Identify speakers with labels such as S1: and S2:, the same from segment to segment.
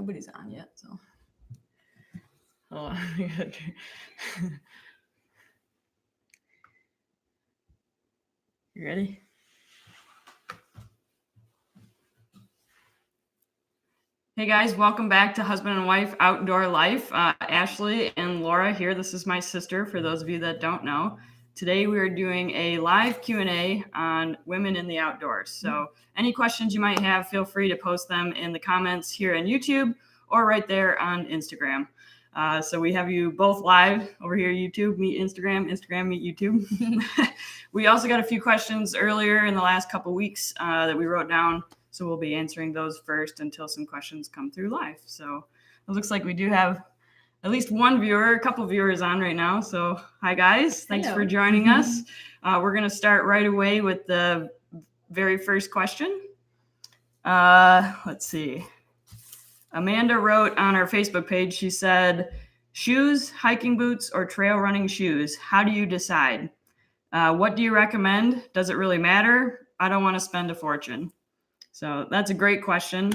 S1: Nobody's on yet, so.
S2: Oh, you ready? Hey guys, welcome back to Husband and Wife Outdoor Life. Ashley and Laura here. This is my sister, for those of you that don't know. Today we are doing a live Q&A on women in the outdoors. So any questions you might have, feel free to post them in the comments here on YouTube or right there on Instagram. So we have you both live over here, YouTube, meet Instagram, Instagram, meet YouTube. We also got a few questions earlier in the last couple weeks that we wrote down. So we'll be answering those first until some questions come through live. So it looks like we do have at least one viewer, a couple viewers on right now. So hi guys, thanks for joining us. We're going to start right away with the very first question. Let's see. Amanda wrote on our Facebook page, she said, shoes, hiking boots, or trail running shoes? How do you decide? What do you recommend? Does it really matter? I don't want to spend a fortune. So that's a great question.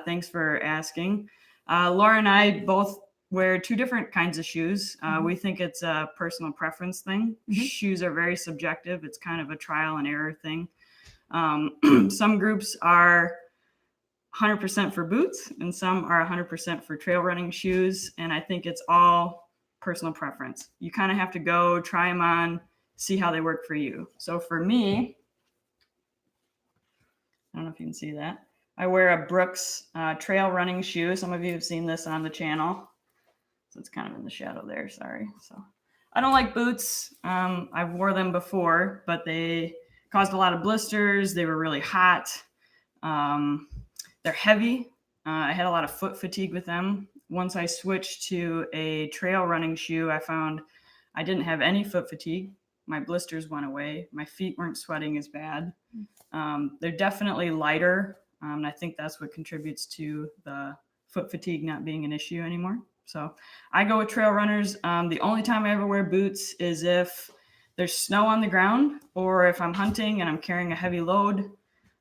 S2: Thanks for asking. Laura and I both wear two different kinds of shoes. We think it's a personal preference thing. Shoes are very subjective. It's kind of a trial and error thing. Some groups are 100% for boots and some are 100% for trail running shoes. And I think it's all personal preference. You kind of have to go try them on, see how they work for you. So for me, I don't know if you can see that. I wear a Brooks trail running shoe. Some of you have seen this on the channel. So it's kind of in the shadow there, sorry. So I don't like boots. I've wore them before, but they caused a lot of blisters. They were really hot. They're heavy. I had a lot of foot fatigue with them. Once I switched to a trail running shoe, I found I didn't have any foot fatigue. My blisters went away. My feet weren't sweating as bad. They're definitely lighter. And I think that's what contributes to the foot fatigue not being an issue anymore. So I go with trail runners. The only time I ever wear boots is if there's snow on the ground or if I'm hunting and I'm carrying a heavy load.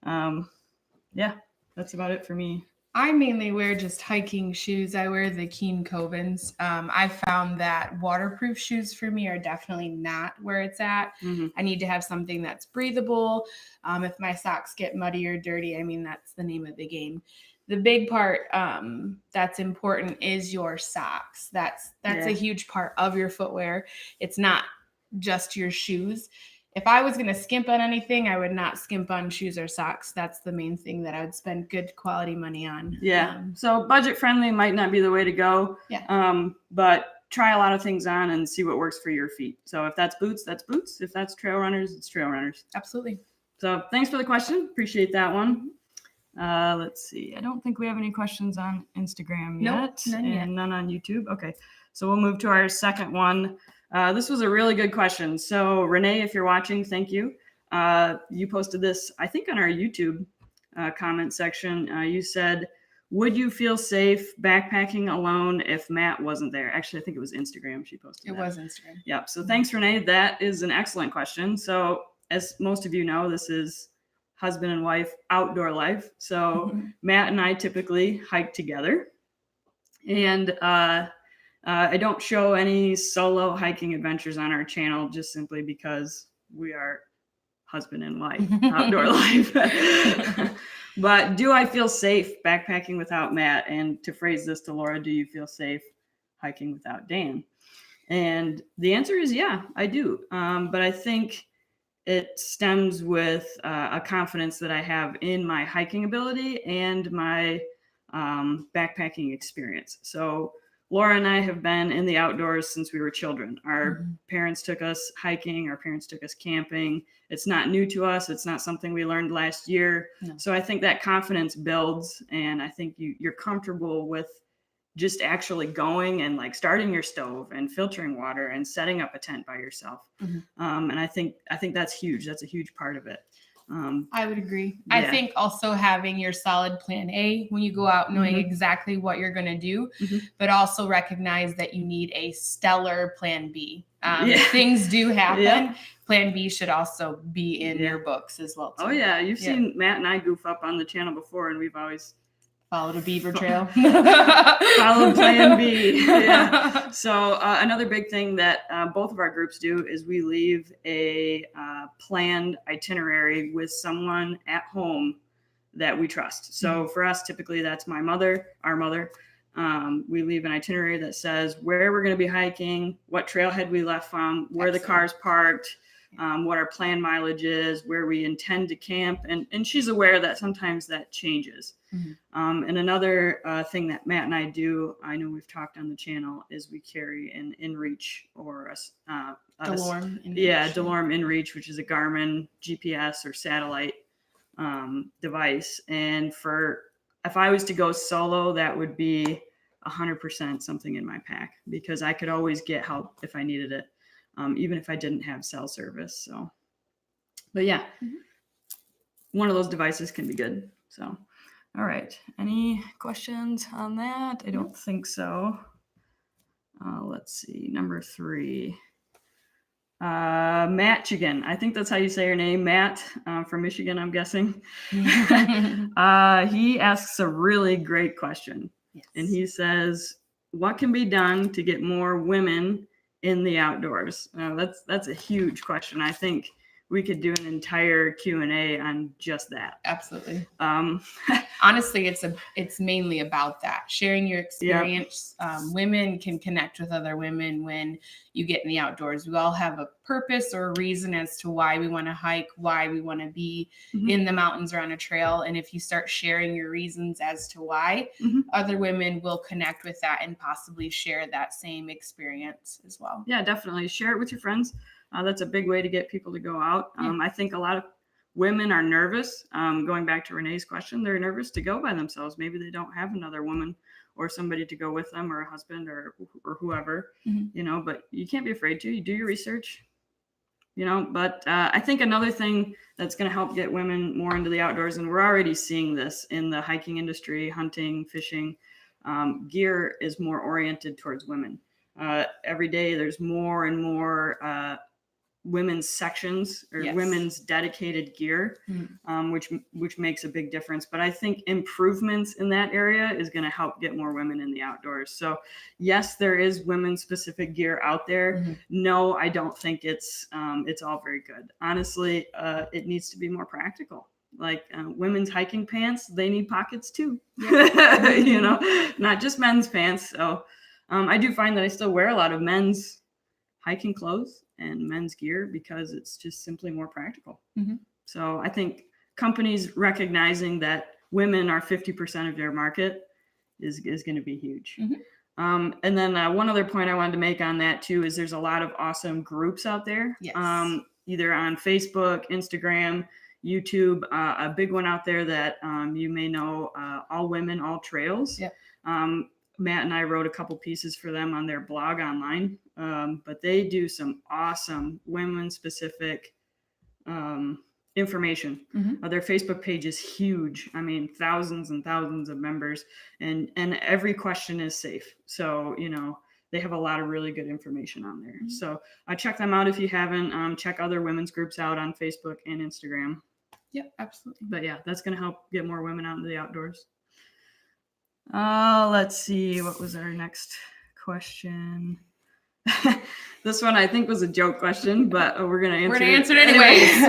S2: Yeah, that's about it for me.
S3: I mainly wear just hiking shoes. I wear the Keen Covens. I found that waterproof shoes for me are definitely not where it's at. I need to have something that's breathable. If my socks get muddy or dirty, I mean, that's the name of the game. The big part that's important is your socks. That's a huge part of your footwear. It's not just your shoes. If I was going to skimp on anything, I would not skimp on shoes or socks. That's the main thing that I would spend good quality money on.
S2: Yeah. So budget friendly might not be the way to go.
S3: Yeah.
S2: But try a lot of things on and see what works for your feet. So if that's boots, that's boots. If that's trail runners, it's trail runners.
S3: Absolutely.
S2: So thanks for the question. Appreciate that one. Let's see. I don't think we have any questions on Instagram yet.
S3: None yet.
S2: And none on YouTube. Okay. So we'll move to our second one. This was a really good question. So Renee, if you're watching, thank you. You posted this, I think, on our YouTube comment section. You said, would you feel safe backpacking alone if Matt wasn't there? Actually, I think it was Instagram she posted
S3: It was Instagram.
S2: Yep. So thanks, Renee. That is an excellent question. So as most of you know, this is husband and wife outdoor life. So Matt and I typically hike together. And I don't show any solo hiking adventures on our channel just simply because we are husband and wife, outdoor life. But do I feel safe backpacking without Matt? And to phrase this to Laura, do you feel safe hiking without Dan? And the answer is yeah, I do. But I think it stems with a confidence that I have in my hiking ability and my backpacking experience. So Laura and I have been in the outdoors since we were children. Our parents took us hiking. Our parents took us camping. It's not new to us. It's not something we learned last year. No. So I think that confidence builds, and I think you're comfortable with just actually going and like starting your stove and filtering water and setting up a tent by yourself. And I think that's huge. That's a huge part of it.
S3: I would agree.
S2: Yeah.
S3: I think also having your solid plan A when you go out, knowing exactly what you're going to do, but also recognize that you need a stellar plan B. Things do happen. Yeah. Plan B should also be in your books as well, too.
S2: Oh, yeah. You've seen Matt and I goof up on the channel before, and we've always
S3: Followed a beaver trail.
S2: Followed Plan B. Yeah. So another big thing that both of our groups do is we leave a planned itinerary with someone at home that we trust. So for us, typically that's our mother. We leave an itinerary that says where we're going to be hiking, what trailhead we left from, where the car's parked, what our planned mileage is, where we intend to camp. And she's aware that sometimes that changes. And another thing that Matt and I do, I know we've talked on the channel, is we carry an InReach or
S3: DeLorme InReach.
S2: Yeah, DeLorme InReach, which is a Garmin GPS or satellite device. And if I was to go solo, that would be 100% something in my pack, because I could always get help if I needed it, even if I didn't have cell service. So, but yeah, one of those devices can be good. So, all right. Any questions on that? I don't think so. Let's see. Number 3. Mattchigan. I think that's how you say your name, Matt, from Michigan, I'm guessing. He asks a really great question. Yes. And he says, what can be done to get more women in the outdoors? That's a huge question. I think we could do an entire Q&A on just that.
S3: Absolutely. Honestly, it's mainly about that, sharing your experience. Yep. Women can connect with other women when you get in the outdoors. We all have a purpose or a reason as to why we want to hike, why we want to be in the mountains or on a trail. And if you start sharing your reasons as to why, other women will connect with that and possibly share that same experience as well.
S2: Yeah, definitely. Share it with your friends. That's a big way to get people to go out. I think a lot of women are nervous. Going back to Renee's question, they're nervous to go by themselves. Maybe they don't have another woman or somebody to go with them, or a husband or whoever, but you can't be afraid to. You do your research, but I think another thing that's going to help get women more into the outdoors, and we're already seeing this in the hiking industry, hunting, fishing, gear is more oriented towards women. Every day there's more and more women's sections or women's dedicated gear, which makes a big difference. But I think improvements in that area is going to help get more women in the outdoors. So yes, there is women specific gear out there. No, I don't think it's all very good. Honestly, it needs to be more practical. Like women's hiking pants, they need pockets too, not just men's pants. So I do find that I still wear a lot of men's hiking clothes and men's gear because it's just simply more practical. So I think companies recognizing that women are 50% of their market is going to be huge. And then one other point I wanted to make on that too is there's a lot of awesome groups out there, either on Facebook, Instagram, YouTube. A big one out there that you may know, All Women, All Trails. Matt and I wrote a couple pieces for them on their blog online, but they do some awesome women-specific information. Their Facebook page is huge. I mean, thousands and thousands of members, and every question is safe. So, they have a lot of really good information on there. So check them out if you haven't. Check other women's groups out on Facebook and Instagram.
S3: Yep, absolutely.
S2: But yeah, that's going to help get more women out into the outdoors. Let's see. What was our next question? This one I think was a joke question, but we're going to answer
S3: it anyways.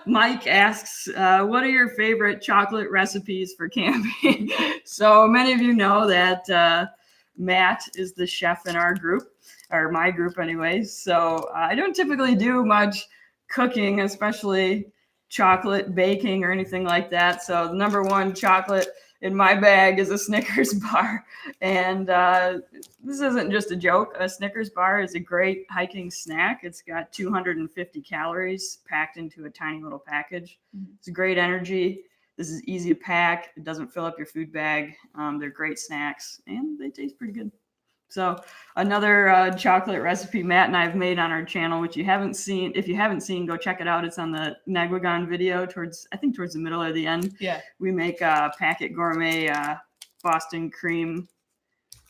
S2: Mike asks, what are your favorite chocolate recipes for camping? So many of you know that Matt is the chef in our group, or my group anyways. So I don't typically do much cooking, especially chocolate baking or anything like that. So the number one chocolate in my bag is a Snickers bar. And this isn't just a joke. A Snickers bar is a great hiking snack. It's got 250 calories packed into a tiny little package. It's great energy. This is easy to pack. It doesn't fill up your food bag. They're great snacks and they taste pretty good. So another chocolate recipe Matt and I have made on our channel, which if you haven't seen, go check it out. It's on the Mattchigan video towards the middle or the end. Yeah. We make a packet gourmet Boston cream.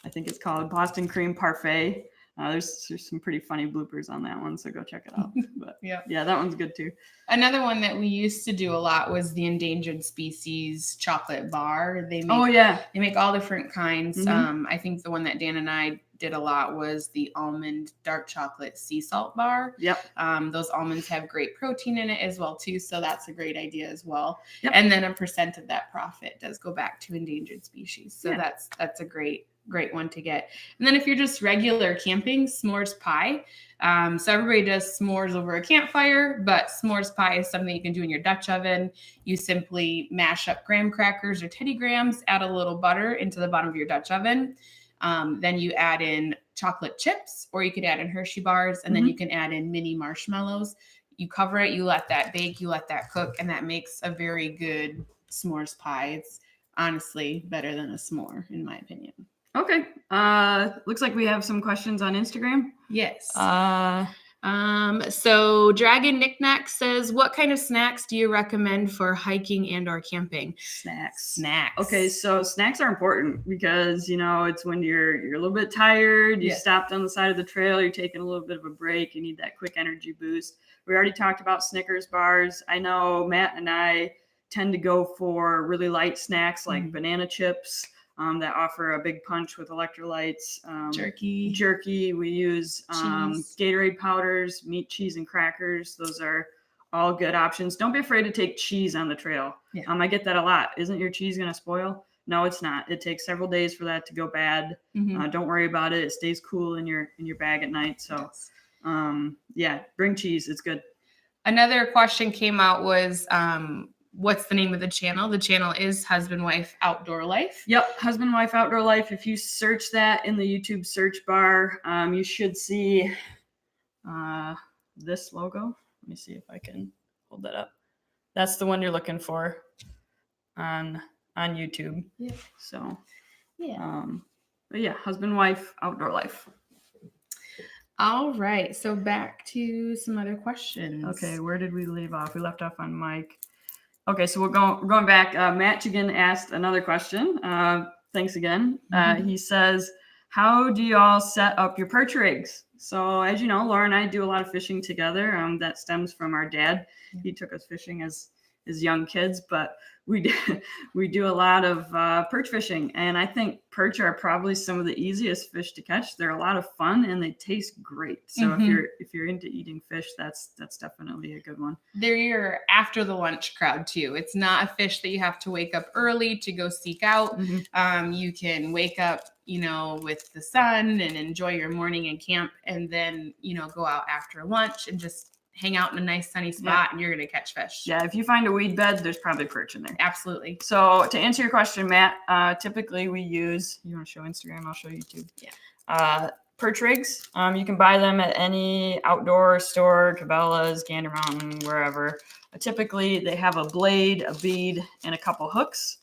S2: I think it's called Boston cream parfait. There's some pretty funny bloopers on that one, so go check it out. But
S3: Yeah.
S2: yeah, that one's good too.
S3: Another one that we used to do a lot was the endangered species chocolate bar. They make all different kinds. I think the one that Dan and I did a lot was the almond dark chocolate sea salt bar.
S2: Yep.
S3: Those almonds have great protein in it as well too, so that's a great idea as well.
S2: Yep.
S3: And then a percent of that profit does go back to endangered species. So that's a great one to get. And then if you're just regular camping, s'mores pie. So everybody does s'mores over a campfire, but s'mores pie is something you can do in your Dutch oven. You simply mash up graham crackers or Teddy Grahams, add a little butter into the bottom of your Dutch oven. Then you add in chocolate chips, or you could add in Hershey bars, and then you can add in mini marshmallows. You cover it, you let that bake, you let that cook, and that makes a very good s'mores pie. It's honestly better than a s'more, in my opinion.
S2: Okay. Looks like we have some questions on Instagram.
S3: Yes. So DragonKnickKnacks says, what kind of snacks do you recommend for hiking and or camping?
S2: Snacks.
S3: Okay,
S2: so snacks are important because, it's when you're a little bit tired, you stopped on the side of the trail, you're taking a little bit of a break, you need that quick energy boost. We already talked about Snickers bars. I know Matt and I tend to go for really light snacks like banana chips. That offer a big punch with electrolytes. Jerky. We use Gatorade powders, meat, cheese, and crackers. Those are all good options. Don't be afraid to take cheese on the trail.
S3: Yeah.
S2: I get that a lot. Isn't your cheese going to spoil? No, it's not. It takes several days for that to go bad. Don't worry about it. It stays cool in your bag at night. So, bring cheese. It's good.
S3: Another question came out was, what's the name of the channel? The channel is Husband Wife Outdoor Life.
S2: Yep, Husband Wife Outdoor Life. If you search that in the YouTube search bar, you should see this logo. Let me see if I can hold that up. That's the one you're looking for on YouTube.
S3: Yeah.
S2: So,
S3: yeah.
S2: Husband Wife Outdoor Life.
S3: All right. So back to some other questions.
S2: Okay, where did we leave off? We left off on Mike. Okay, so we're going back. Mattchigan asked another question. Thanks again. He says, how do y'all set up your perch rigs? So as you know, Laura and I do a lot of fishing together. That stems from our dad. He took us fishing as young kids, but we do a lot of perch fishing, and I think perch are probably some of the easiest fish to catch. They're a lot of fun and they taste great. So if you're into eating fish, that's definitely a good one.
S3: They're your after the lunch crowd too. It's not a fish that you have to wake up early to go seek out. You can wake up, with the sun and enjoy your morning in camp, and then go out after lunch and just hang out in a nice sunny spot, and you're going to catch fish.
S2: Yeah, if you find a weed bed, there's probably perch in there.
S3: Absolutely.
S2: So to answer your question, Matt, typically we use, you want to show Instagram, I'll show YouTube.
S3: Yeah.
S2: Perch rigs. You can buy them at any outdoor store, Cabela's, Gander Mountain, wherever. Typically they have a blade, a bead, and a couple hooks.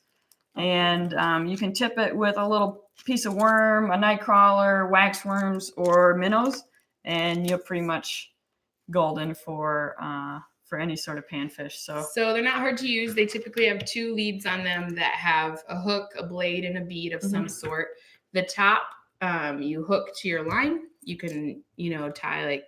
S2: And you can tip it with a little piece of worm, a night crawler, wax worms, or minnows, and you'll pretty much golden for any sort of panfish. So
S3: they're not hard to use. They typically have two leads on them that have a hook, a blade, and a bead of some sort. The top, you hook to your line. You can, tie like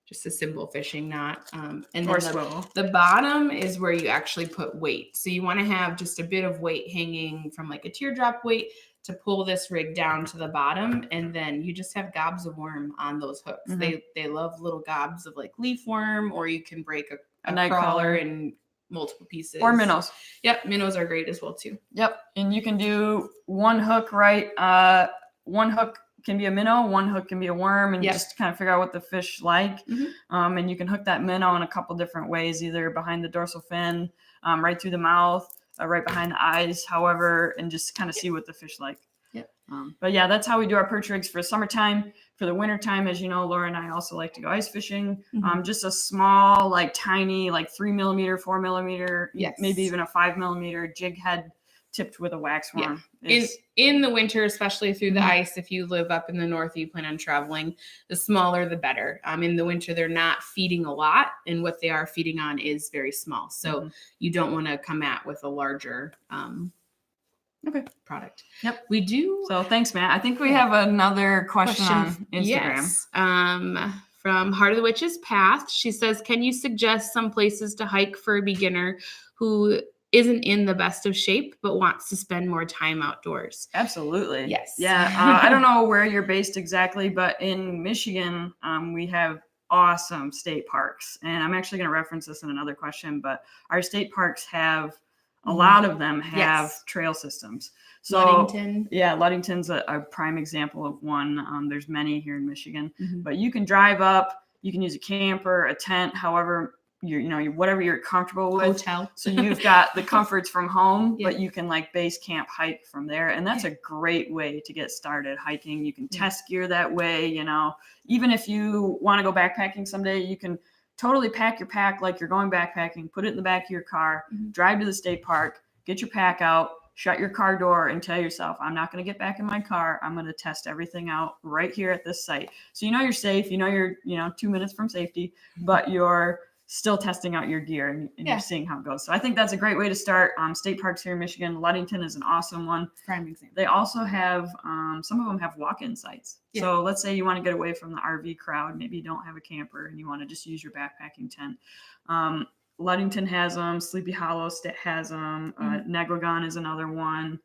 S3: just a simple fishing knot. And then the bottom is where you actually put weight. So you want to have just a bit of weight hanging from like a teardrop weight to pull this rig down to the bottom, and then you just have gobs of worm on those hooks. They love little gobs of like leaf worm, or you can break a night crawler in multiple pieces.
S2: Or minnows.
S3: Yep, minnows are great as well too.
S2: Yep, and you can do one hook, right? One hook can be a minnow, one hook can be a worm, and just kind of figure out what the fish like. And you can hook that minnow in a couple different ways, either behind the dorsal fin, right through the mouth, right behind the eyes, however, and just kind of see what the fish like. But yeah, that's how we do our perch rigs for summertime. For the wintertime, as you know, Laura and I also like to go ice fishing. Just a small, like tiny, like 3 millimeter, 4 millimeter, maybe even a 5 millimeter jig head tipped with a wax worm.
S3: In the winter, especially through the ice, if you live up in the north, you plan on traveling, the smaller the better. In the winter, they're not feeding a lot, and what they are feeding on is very small. So you don't want to come at with a larger product.
S2: Yep.
S3: We do.
S2: So thanks, Matt. I think we have another question on Instagram.
S3: Yes. From Heartofthewitchspath. She says, can you suggest some places to hike for a beginner who isn't in the best of shape but wants to spend more time outdoors?
S2: Absolutely.
S3: Yes.
S2: Yeah. I don't know where you're based exactly, but in Michigan, we have awesome state parks. And I'm actually going to reference this in another question, but our state parks have a lot of them have trail systems. So
S3: Ludington.
S2: Yeah, Ludington's a prime example of one. There's many here in Michigan, but you can drive up, you can use a camper, a tent, however whatever you're comfortable with.
S3: Hotel.
S2: So you've got the comforts from home, but you can like base camp hike from there. And that's a great way to get started hiking. You can test gear that way, even if you want to go backpacking someday, you can totally pack your pack like you're going backpacking, put it in the back of your car, drive to the state park, get your pack out, shut your car door and tell yourself, I'm not going to get back in my car. I'm going to test everything out right here at this site. So you're safe, you're 2 minutes from safety, but you're still testing out your gear and you're seeing how it goes. So I think that's a great way to start. State parks here in Michigan. Ludington is an awesome one.
S3: Prime example.
S2: They also have, some of them have walk-in sites. Yeah. So let's say you want to get away from the RV crowd. Maybe you don't have a camper and you want to just use your backpacking tent. Ludington has them. Sleepy Hollow has them. Negrogon is another one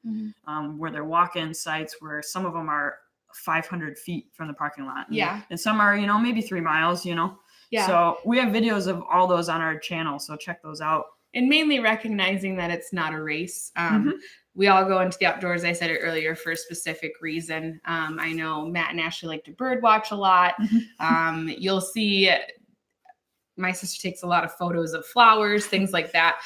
S2: where they're walk-in sites where some of them are 500 feet from the parking lot. And some are, maybe 3 miles, Yeah. So we have videos of all those on our channel. So check those out.
S3: And mainly recognizing that it's not a race. We all go into the outdoors, I said it earlier, for a specific reason. I know Matt and Ashley like to bird watch a lot. You'll see my sister takes a lot of photos of flowers, things like that.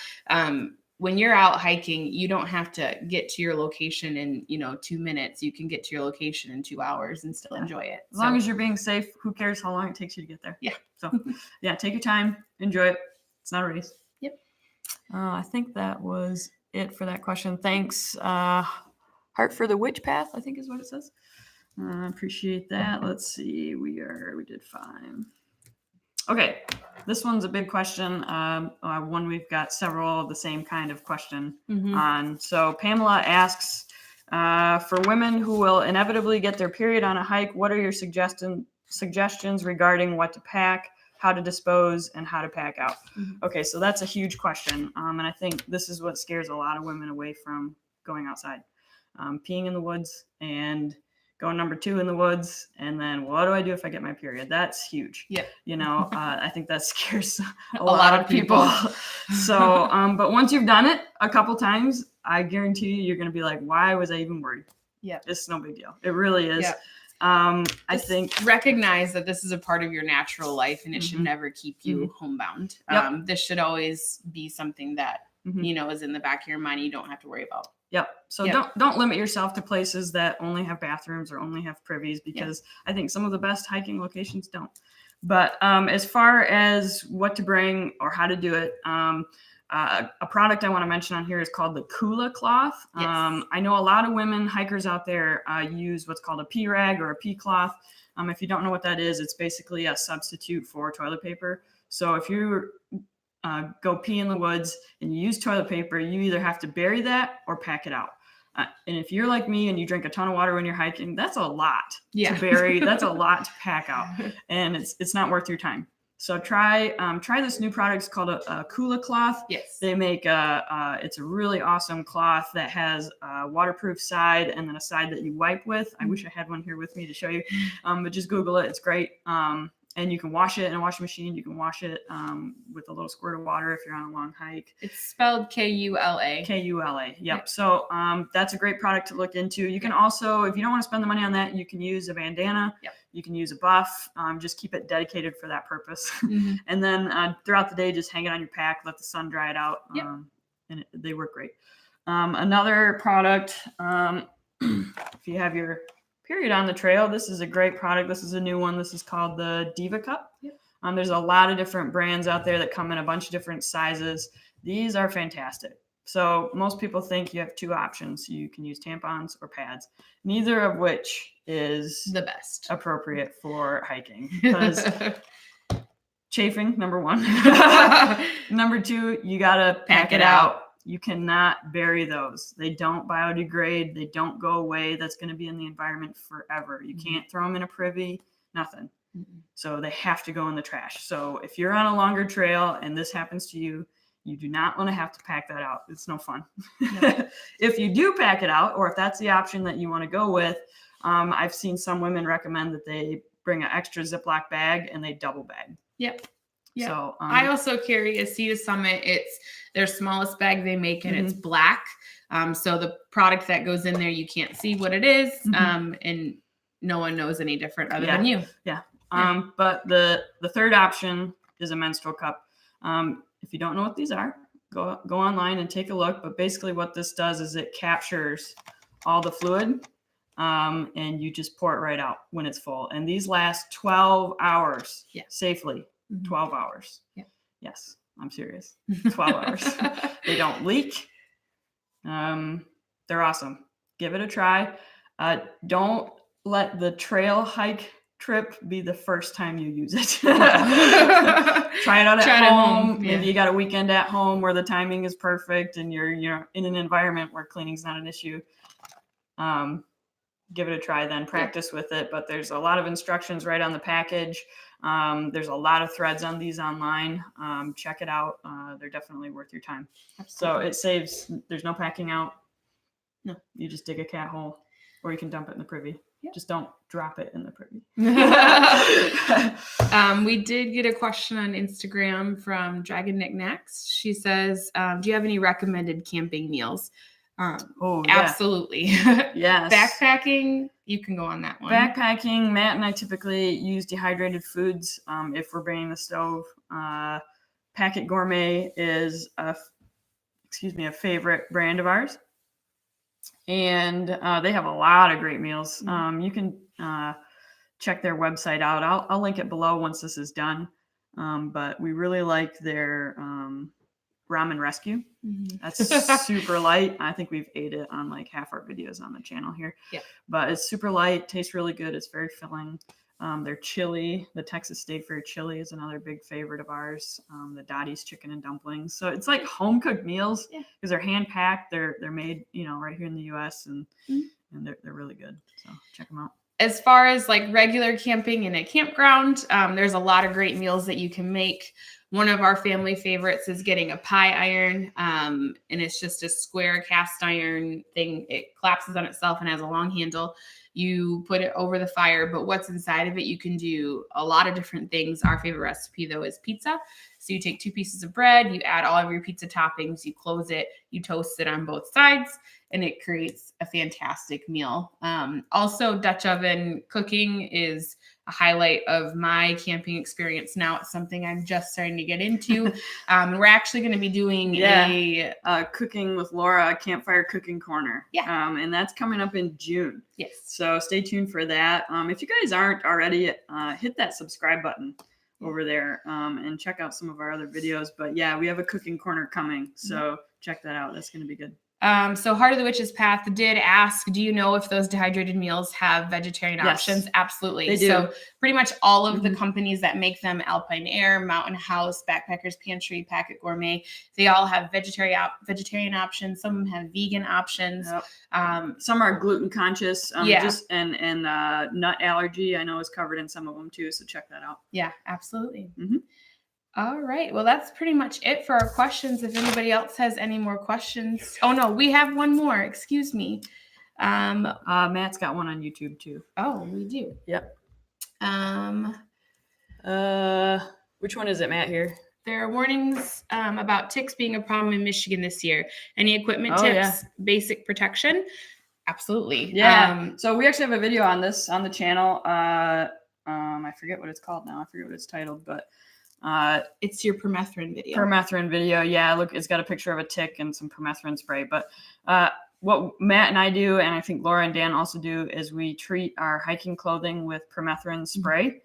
S3: When you're out hiking, you don't have to get to your location in, 2 minutes. You can get to your location in 2 hours and still enjoy it.
S2: As long as you're being safe, who cares how long it takes you to get there?
S3: Yeah.
S2: So take your time, enjoy it. It's not a race.
S3: Yep.
S2: I think that was it for that question. Thanks. Heartofthewitchspath, I think is what it says. Appreciate that. Let's see. We did 5. Okay, this one's a big question. One we've got several of the same kind of question on. So Pamela asks, for women who will inevitably get their period on a hike, what are your suggestions regarding what to pack, how to dispose, and how to pack out? Okay, so that's a huge question. And I think this is what scares a lot of women away from going outside. Peeing in the woods and going number 2 in the woods, and then what do I do if I get my period? That's huge.
S3: Yeah.
S2: I think that scares a lot of people. So, but once you've done it a couple times, I guarantee you're going to be like, why was I even worried?
S3: Yeah.
S2: It's no big deal. It really is. Yeah. I think
S3: recognize that this is a part of your natural life and it should never keep you homebound. This should always be something that, is in the back of your mind. You don't have to worry about.
S2: Yep. So don't limit yourself to places that only have bathrooms or only have privies, because I think some of the best hiking locations don't. But as far as what to bring or how to do it, a product I want to mention on here is called the Kula cloth. I know a lot of women hikers out there use what's called a pee rag or a pee cloth. If you don't know what that is, it's basically a substitute for toilet paper. So if you go pee in the woods and you use toilet paper, you either have to bury that or pack it out. And if you're like me and you drink a ton of water when you're hiking, that's a lot to bury. That's a lot to pack out, and it's not worth your time. So try this new product. It's called a Kula cloth.
S3: Yes.
S2: They make it's a really awesome cloth that has a waterproof side and then a side that you wipe with. I wish I had one here with me to show you, but just Google it. It's great. And you can wash it in a washing machine. You can wash it with a little squirt of water if you're on a long hike.
S3: It's spelled Kula.
S2: Kula. Yep. So that's a great product to look into. You can also, if you don't want to spend the money on that, you can use a bandana. Yep. You can use a buff. Just keep it dedicated for that purpose. And then throughout the day, just hang it on your pack. Let the sun dry it out. And they work great. Another product, if you have your period on the trail, this is a great product. This is a new one. This is called the Diva Cup. Yep. There's a lot of different brands out there that come in a bunch of different sizes. These are fantastic. So most people think you have 2 options. You can use tampons or pads, neither of which is
S3: the best
S2: appropriate for hiking, because chafing, number 1. Number 2, you got to pack it out. You cannot bury those. They don't biodegrade. They don't go away. That's going to be in the environment forever. You can't throw them in a privy, nothing. So they have to go in the trash. So if you're on a longer trail and this happens to you, you do not want to have to pack that out. It's no fun. No. If you do pack it out, or if that's the option that you want to go with, I've seen some women recommend that they bring an extra Ziploc bag and they double bag.
S3: Yep. Yeah.
S2: So
S3: I also carry a Sea to Summit. It's their smallest bag they make, and it's black. So the product that goes in there, you can't see what it is, and no one knows any different other than you.
S2: Yeah. But the third option is a menstrual cup. If you don't know what these are, go online and take a look. But basically what this does is it captures all the fluid, and you just pour it right out when it's full. And these last 12 hours safely. 12 hours. Yeah. Yes, I'm serious. 12 hours. They don't leak. They're awesome. Give it a try. Don't let the trail hike trip be the first time you use it. Try it out at home. Maybe you got a weekend at home where the timing is perfect and you're in an environment where cleaning's not an issue. Give it a try, then practice with it. But there's a lot of instructions right on the package. There's a lot of threads on these online. Check it out. They're definitely worth your time. Absolutely. So it saves, there's no packing out. No, you just dig a cat hole, or you can dump it in the privy. Just don't drop it in the privy.
S3: We did get a question on Instagram from DragonKnickKnacks. She says, do you have any recommended camping meals? Absolutely.
S2: Yes.
S3: Backpacking, you can go on that one.
S2: Backpacking, Matt and I typically use dehydrated foods if we're bringing the stove. Packet Gourmet is a favorite brand of ours. And they have a lot of great meals. You can check their website out. I'll link it below once this is done. But we really like their ramen rescue. That's super light. I think we've ate it on like half our videos on the channel here. Yeah. But it's super light, tastes really good. It's very filling. Their chili, the Texas State Fair chili is another big favorite of ours. The Dottie's chicken and dumplings. So it's like home cooked meals because they're hand packed. They're made, right here in the U.S. and they're really good. So check them out.
S3: As far as like regular camping in a campground, there's a lot of great meals that you can make. One of our family favorites is getting a pie iron, and it's just a square cast iron thing. It collapses on itself and has a long handle. You put it over the fire, but what's inside of it, you can do a lot of different things. Our favorite recipe, though, is pizza. So you take 2 pieces of bread, you add all of your pizza toppings, you close it, you toast it on both sides, and it creates a fantastic meal. Also, Dutch oven cooking is a highlight of my camping experience. Now it's something I'm just starting to get into. We're actually going to be doing a
S2: cooking with Laura, a campfire cooking corner. Yeah. And that's coming up in June.
S3: Yes.
S2: So stay tuned for that. If you guys aren't already, hit that subscribe button over there and check out some of our other videos. But yeah, we have a cooking corner coming. So check that out. That's going to be good.
S3: So Heart of the Witch's Path did ask, do you know if those dehydrated meals have vegetarian options? Absolutely. They do. So pretty much all of the companies that make them, Alpine Air, Mountain House, Backpackers Pantry, Packet Gourmet, they all have vegetarian options. Some of them have vegan options.
S2: Yep. Some are gluten conscious. And nut allergy, I know, is covered in some of them too. So check that out.
S3: Yeah, absolutely. All right. Well, that's pretty much it for our questions. If anybody else has any more questions. Oh, no, we have one more. Excuse me.
S2: Matt's got one on YouTube too.
S3: Oh, we do.
S2: Yep. Which one is it, Matt, here?
S3: There are warnings about ticks being a problem in Michigan this year. Any equipment tips, basic protection? Absolutely.
S2: Yeah. So we actually have a video on this on the channel. I forget what it's called now. I forget what it's titled, but
S3: it's your permethrin video.
S2: Permethrin video. Yeah. Look, it's got a picture of a tick and some permethrin spray. But what Matt and I do, and I think Laura and Dan also do, is we treat our hiking clothing with permethrin spray.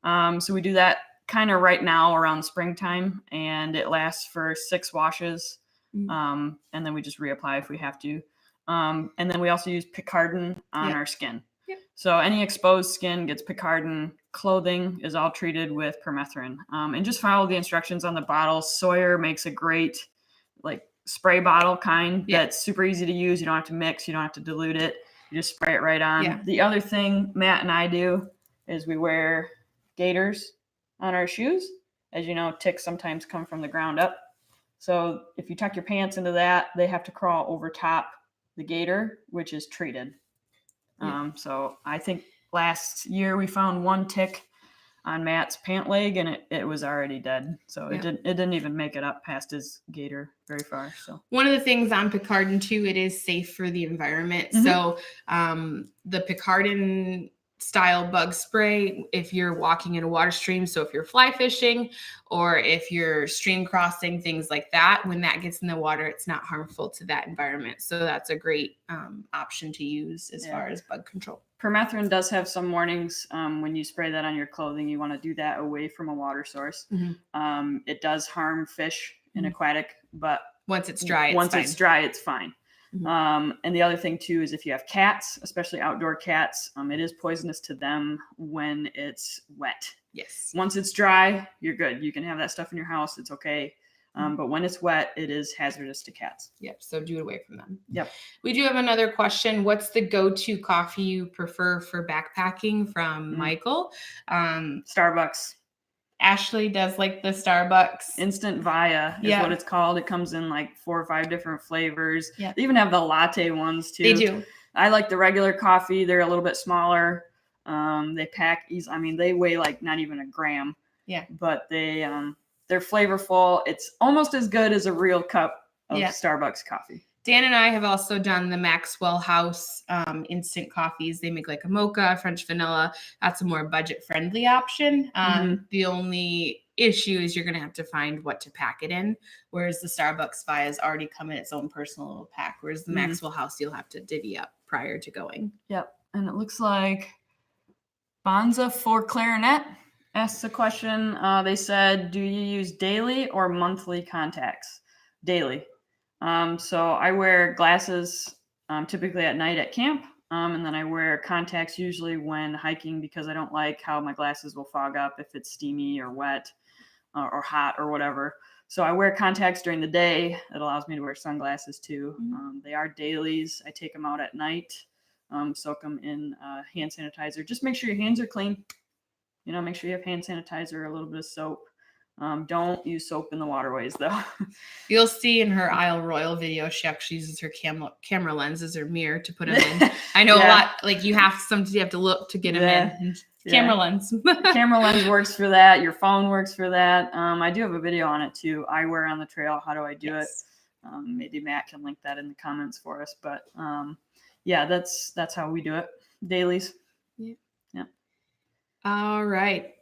S2: So we do that kind of right now around springtime, and it lasts for 6 washes. And then we just reapply if we have to. And then we also use Picardin on our skin. Yep. So any exposed skin gets Picardin. Clothing is all treated with permethrin. And just follow the instructions on the bottle. Sawyer makes a great spray bottle kind
S3: Yeah.
S2: that's super easy to use. You don't have to mix. You don't have to dilute it. You just spray it right on.
S3: Yeah.
S2: The other thing Matt and I do is we wear gaiters on our shoes. As you know, ticks sometimes come from the ground up. So if you tuck your pants into that, they have to crawl over top the gaiter, which is treated.
S3: Yeah.
S2: So I think last year we found one tick on Matt's pant leg, and it was already dead. So
S3: Yeah.
S2: it didn't even make it up past his gaiter very far. So
S3: one of the things on Picardin too, it is safe for the environment.
S2: Mhm.
S3: So the Picardin style bug spray, if you're walking in a water stream, so if you're fly fishing or if you're stream crossing, things like that, when that gets in the water, it's not harmful to that environment. So that's a great option to use as far as bug control.
S2: Permethrin does have some warnings. When you spray that on your clothing, you want to do that away from a water source.
S3: Mm-hmm.
S2: It does harm fish in aquatic, but
S3: once it's dry,
S2: it's fine. Mm-hmm. And the other thing too is if you have cats, especially outdoor cats, it is poisonous to them when it's wet.
S3: Yes.
S2: Once it's dry, you're good. You can have that stuff in your house. It's okay. But when it's wet, it is hazardous to cats.
S3: Yep. So do it away from them.
S2: Yep.
S3: We do have another question. What's the go-to coffee you prefer for backpacking? From Michael.
S2: Starbucks.
S3: Ashley does like the Starbucks.
S2: Instant Via is what it's called. It comes in like 4 or 5 different flavors. They even have the latte ones too.
S3: They do.
S2: I like the regular coffee. They're a little bit smaller. They pack easy. I mean, they weigh like not even a gram.
S3: Yeah.
S2: But they're flavorful. It's almost as good as a real cup of Starbucks coffee.
S3: Dan and I have also done the Maxwell House instant coffees. They make like a mocha, French vanilla. That's a more budget-friendly option. The only issue is you're going to have to find what to pack it in, whereas the Starbucks Vias already come in its own personal little pack, whereas the Maxwell House you'll have to divvy up prior to going.
S2: Yep. And it looks like Bonza for Clarinet asked a question. They said, do you use daily or monthly contacts? Daily. So I wear glasses typically at night at camp, and then I wear contacts usually when hiking because I don't like how my glasses will fog up if it's steamy or wet or hot or whatever. So I wear contacts during the day. It allows me to wear sunglasses too. They are dailies. I take them out at night, soak them in hand sanitizer. Just make sure your hands are clean. Make sure you have hand sanitizer, a little bit of soap. Don't use soap in the waterways though.
S3: You'll see in her Isle Royal video, she actually uses her camera lens as her mirror to put them in. I know a lot, like you have to look to get them in. Camera lens.
S2: Camera lens works for that. Your phone works for that. I do have a video on it too. Eyewear on the trail. How do I do it? Maybe Matt can link that in the comments for us. But that's how we do it. Dailies. Yeah.
S3: All right.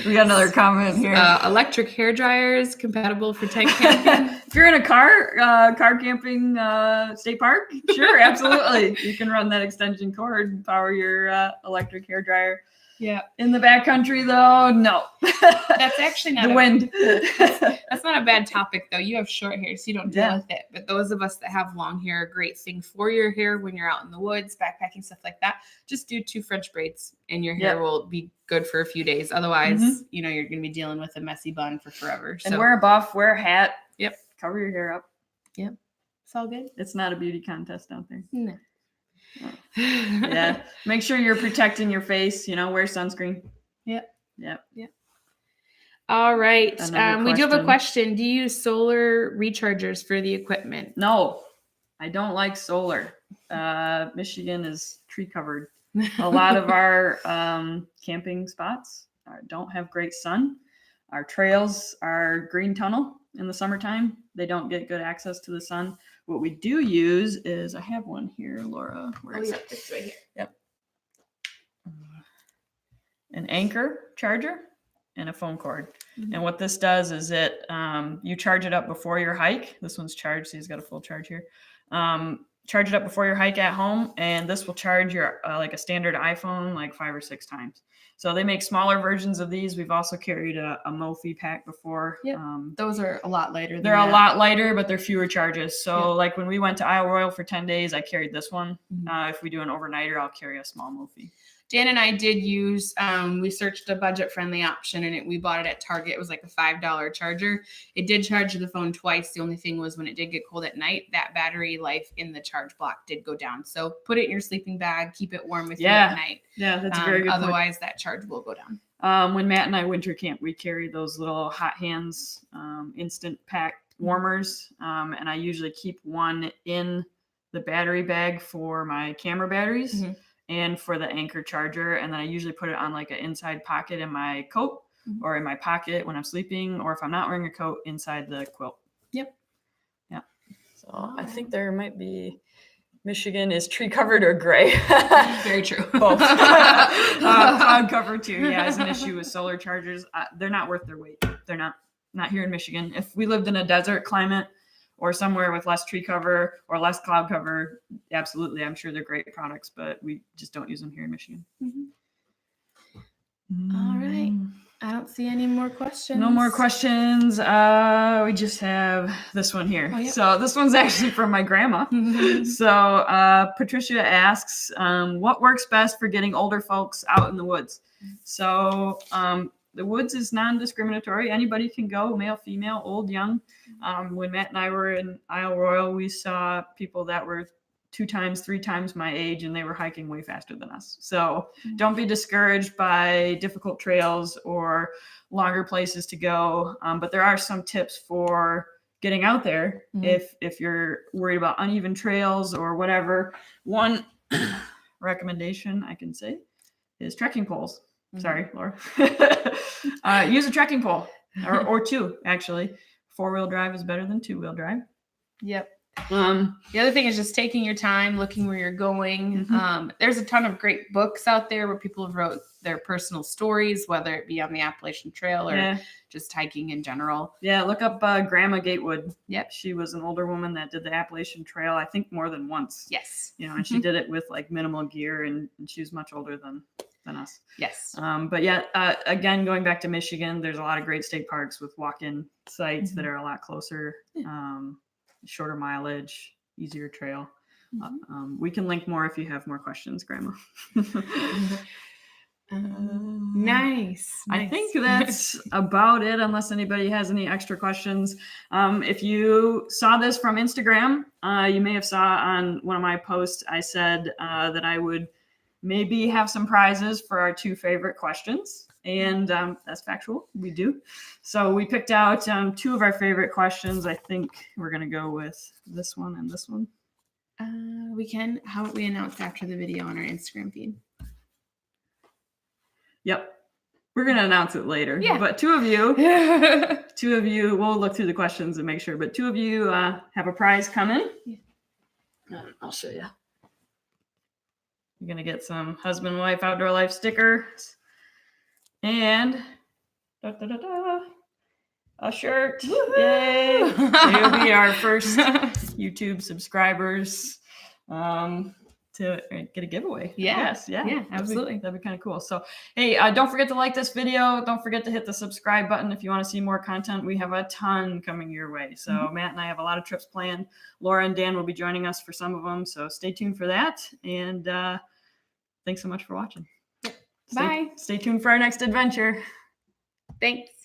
S2: We got another comment here.
S3: Electric hair dryers compatible for tent camping.
S2: If you're in a car camping state park, sure, absolutely. You can run that extension cord and power your electric hair dryer.
S3: Yeah.
S2: In the backcountry, though, no.
S3: That's actually not
S2: the wind.
S3: That's not a bad topic, though. You have short hair, so you don't deal with it. But those of us that have long hair, a great thing for your hair when you're out in the woods, backpacking, stuff like that. Just do 2 French braids, and your hair will be good for a few days. Otherwise, you're going to be dealing with a messy bun for forever.
S2: And wear a buff, wear a hat.
S3: Yep.
S2: Cover your hair up.
S3: Yep. It's all good.
S2: It's not a beauty contest out there.
S3: No.
S2: Yeah. Make sure you're protecting your face. Wear sunscreen.
S3: Yep.
S2: Yep.
S3: Yep. All right. We do have a question. Do you use solar rechargers for the equipment?
S2: No, I don't like solar. Michigan is tree covered. A lot of our camping spots don't have great sun. Our trails are green tunnel in the summertime. They don't get good access to the sun. What we do use is, I have one here, Laura. Where is it?
S3: It's right here.
S2: Yep. An Anchor charger and a phone cord. And what this does is you charge it up before your hike. This one's charged, so he's got a full charge here. Charge it up before your hike at home, and this will charge your like a standard iPhone like 5 or 6 times. So they make smaller versions of these. We've also carried a Mophie pack before.
S3: Yep. Those are a lot lighter.
S2: They're a lot lighter, but they're fewer charges. So like when we went to Isle Royal for 10 days, I carried this one. If we do an overnighter, I'll carry a small Mophie.
S3: Dan and I did use, we searched a budget-friendly option, and we bought it at Target. It was like a $5 charger. It did charge the phone twice. The only thing was when it did get cold at night, that battery life in the charge block did go down. So put it in your sleeping bag, keep it warm with you at night.
S2: Yeah, that's a very good point.
S3: Otherwise, that charge will go down.
S2: When Matt and I winter camp, we carry those little hot hands, instant pack warmers. And I usually keep one in the battery bag for my camera batteries and for the anchor charger. And then I usually put it on like an inside pocket in my coat or in my pocket when I'm sleeping, or if I'm not wearing a coat, inside the quilt.
S3: Yep.
S2: Yeah. So I think there might be, Michigan is tree covered or gray.
S3: Very true.
S2: Both. Cloud cover too. Yeah, is an issue with solar chargers. They're not worth their weight. They're not here in Michigan. If we lived in a desert climate or somewhere with less tree cover or less cloud cover, absolutely, I'm sure they're great products, but we just don't use them here in Michigan.
S3: All right. I don't see any more questions.
S2: No more questions. We just have this one here. Oh, yep. So this one's actually from my grandma. So Patricia asks, what works best for getting older folks out in the woods? So the woods is non-discriminatory. Anybody can go, male, female, old, young. When Matt and I were in Isle Royal, we saw people that were 2 times, 3 times my age, and they were hiking way faster than us. So don't be discouraged by difficult trails or longer places to go. But there are some tips for getting out there if you're worried about uneven trails or whatever. One recommendation I can say is trekking poles. Sorry, Laura. Use a trekking pole or 2, actually. 4-wheel drive is better than 2-wheel drive.
S3: Yep. The other thing is just taking your time, looking where you're going. There's a ton of great books out there where people have wrote their personal stories, whether it be on the Appalachian Trail or just hiking in general. Yeah, look up Grandma Gatewood. Yep. She was an older woman that did the Appalachian Trail, I think more than once. Yes. You know, and she did it with like minimal gear, and she was much older than us. Yes. But yeah, again, going back to Michigan, there's a lot of great state parks with walk-in sites that are a lot closer. Shorter mileage, easier trail. We can link more if you have more questions, Grandma. Nice. I think that's about it, unless anybody has any extra questions. If you saw this from Instagram, you may have saw on one of my posts, I said that I would maybe have some prizes for our 2 favorite questions. And that's factual. We do. So we picked out 2 of our favorite questions. I think we're going to go with this one and this one. We can. How about we announce after the video on our Instagram feed? Yep. We're going to announce it later. Yeah. But 2 of you, we'll look through the questions and make sure. But 2 of you have a prize coming. Yeah. I'll show you. You're going to get some husband and wife outdoor life stickers. And a shirt. Woo-hoo! Yay! You'll be our first YouTube subscribers to get a giveaway. Yes. Yeah, absolutely. That'd be kind of cool. So, hey, don't forget to like this video. Don't forget to hit the subscribe button if you want to see more content. We have a ton coming your way. So Matt and I have a lot of trips planned. Laura and Dan will be joining us for some of them. So stay tuned for that. And thanks so much for watching. Bye. Stay tuned for our next adventure. Thanks.